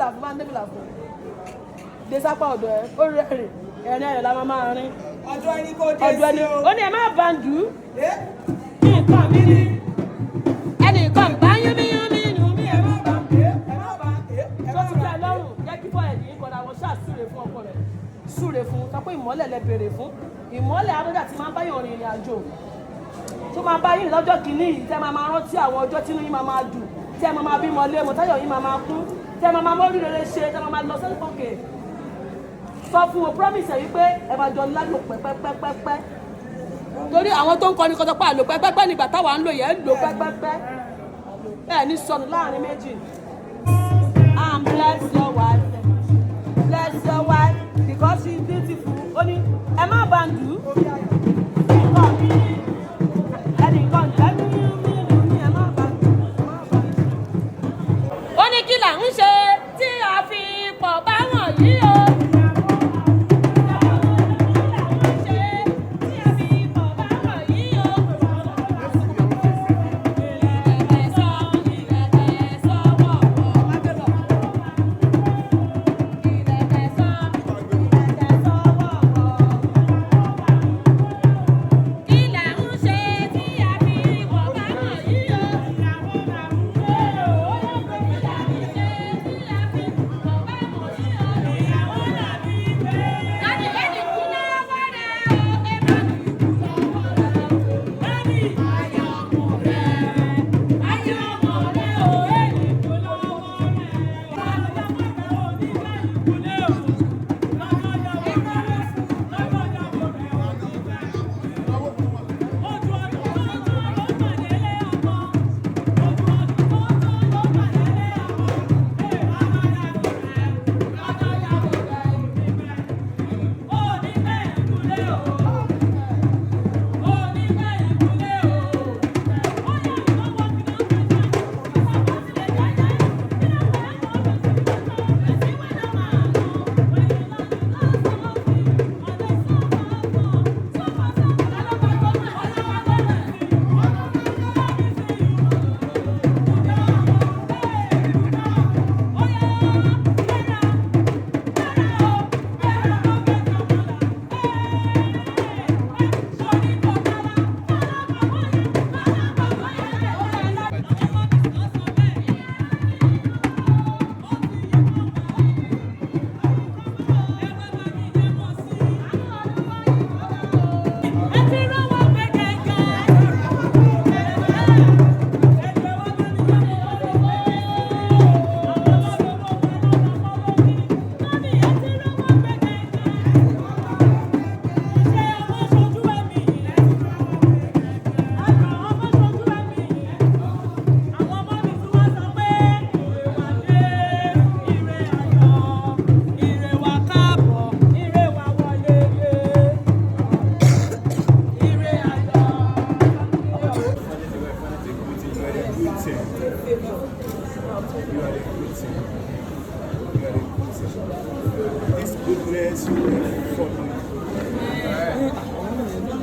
fìlà fún máa ń dé fìlà fún dé sápá ọ̀dọ̀ ẹ̀ ó rẹ́rìn ẹ̀rín ayọ̀ la máa rìn ọjọ́ ẹni kò dé sí o. ó ní ẹ má bàǹdù nǹkan mi ni ẹnìkan bá yún mí nù mí ẹ má bàǹdù tó ti tẹ́ ẹ lọ́rùn jẹ́ kí fọ́ ẹ̀dín kọ́ra wọn ṣáà súre fún ọkọ rẹ̀ súre fún sọ pé ìmọ́lẹ̀ lẹ béèrè fún ìmọ́lẹ̀ abẹ́dà tí máa ń báyọ̀ rìnrìn àjò tó máa bá yín lọ́jọ́ kìíní yìí tẹ́ máa rántí àwọn ọjọ́ tí inú yín máa dùn tẹ́ máa bímọ lé mọ táyọ̀ yín máa kún tẹ́ máa mọ́rí rere ṣe tẹ́ máa lọ sẹ́yìn pọ̀kè sọ fún wọn promise yìí pé ẹ máa jọ lálò pẹ́pẹ́pẹ́pẹ́ torí àwọn tó ń kọ́ni kọ́tọ́ pa àlò pẹ́pẹ́pẹ́ nígbà táwa ń lò yẹn ń lò pẹ́pẹ́pẹ́ ẹ ní sọnù láàrin méjì bless your wife because she is beautiful ó ní ẹ má bàǹdù nǹkan mi ẹnìkan tẹ́lú mi ẹ má bàǹdù. ó ní kí là ń ṣe tí a fi pọ̀ báwọn yìí o.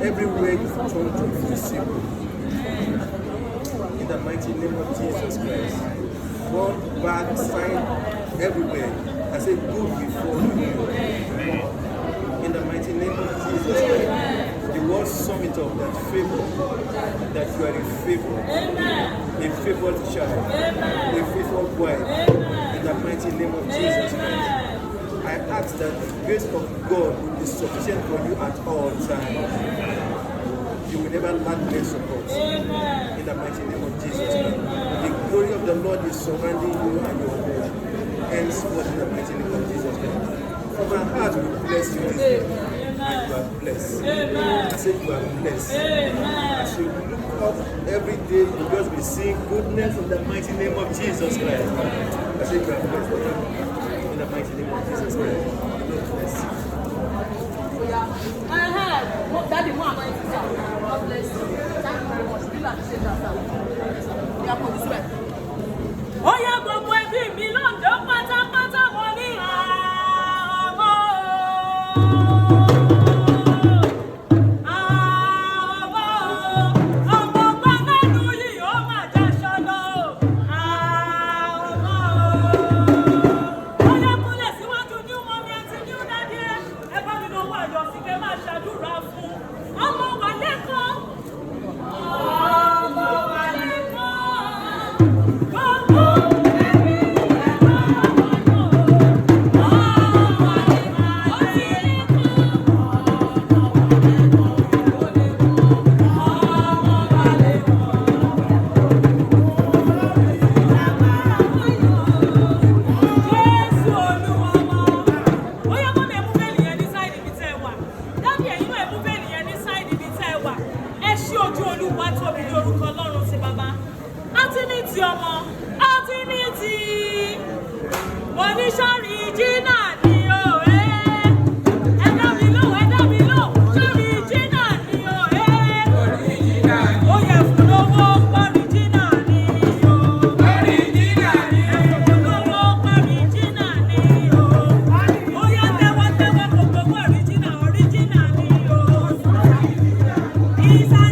Everywhere you turn to receive. In the mighty name of Jesus Christ. God, bad sign everywhere. I say good before you. In the mighty name of Jesus Christ. The word summit of that favor, that you are a favor. A favored child. A favored wife. In the mighty name of Jesus Christ. I ask that the grace of God is sufficient for you at all times. You will never lack their support. In the mighty name of Jesus. The glory of the Lord is surrounding you and your home. Henceforth in the mighty name of Jesus. From my heart we bless you this day. And you are blessed. I say you are blessed. As you look up every day, you will just be seeing goodness in the mighty name of Jesus Christ. I say you are blessed. In the mighty name of Jesus Christ. God bless you. Daddy, more about it, sir. God bless you. Thank you very much. Really appreciate that, sir. We are for this way. Ó yá gbogbo ẹbí mi lọ́dọ̀ pátápátá mo ní àmọ́. Ọmọ ọgbà mẹ́nu yìí ó máa já ṣọ́nà. Isa